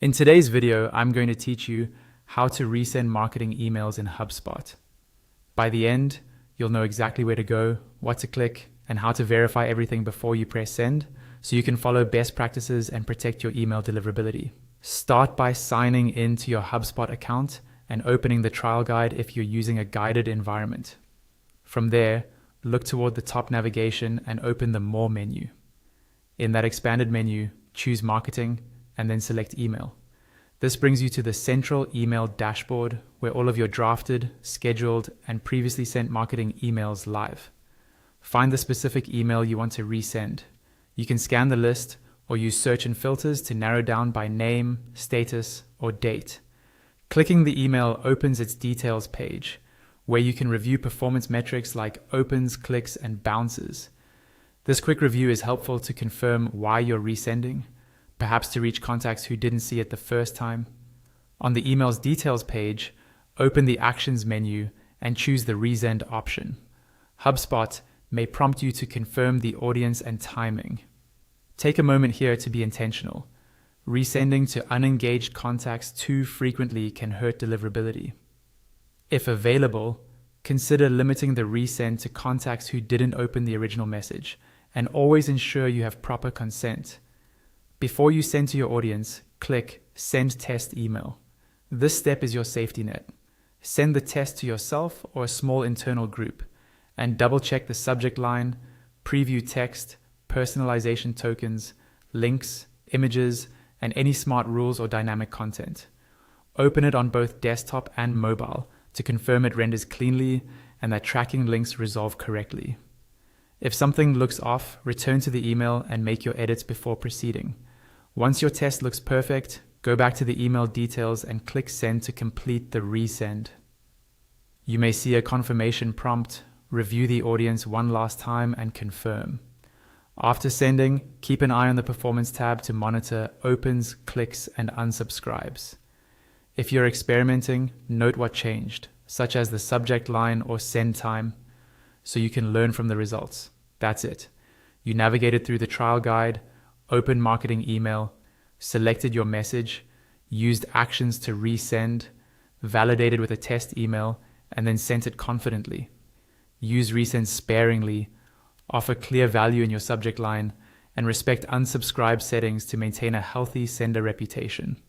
In today's video, I'm going to teach you how to resend marketing emails in HubSpot. By the end, you'll know exactly where to go, what to click, and how to verify everything before you press send, so you can follow best practices and protect your email deliverability. Start by signing into your HubSpot account and opening the trial guide if you're using a guided environment. From there, look toward the top navigation and open the More menu. In that expanded menu, choose Marketing and then select Email. This brings you to the central email dashboard where all of your drafted, scheduled, and previously sent marketing emails live. Find the specific email you want to resend. You can scan the list or use search and filters to narrow down by name, status, or date. Clicking the email opens its details page, where you can review performance metrics like opens, clicks, and bounces. This quick review is helpful to confirm why you're resending, perhaps to reach contacts who didn't see it the first time. On the email's details page, open the Actions menu and choose the Resend option. HubSpot may prompt you to confirm the audience and timing. Take a moment here to be intentional. Resending to unengaged contacts too frequently can hurt deliverability. If available, consider limiting the resend to contacts who didn't open the original message, and always ensure you have proper consent. Before you send to your audience, click Send Test Email. This step is your safety net. Send the test to yourself or a small internal group, and double-check the subject line, preview text, personalization tokens, links, images, and any smart rules or dynamic content. Open it on both desktop and mobile to confirm it renders cleanly and that tracking links resolve correctly. If something looks off, return to the email and make your edits before proceeding. Once your test looks perfect, go back to the email details and click Send to complete the resend. You may see a confirmation prompt, review the audience one last time and confirm. After sending, keep an eye on the Performance tab to monitor opens, clicks, and unsubscribes. If you're experimenting, note what changed, such as the subject line or send time, so you can learn from the results. That's it. You navigated through the trial guide, opened marketing email, selected your message, used actions to resend, validated with a test email, and then sent it confidently. Use resend sparingly, offer clear value in your subject line, and respect unsubscribe settings to maintain a healthy sender reputation.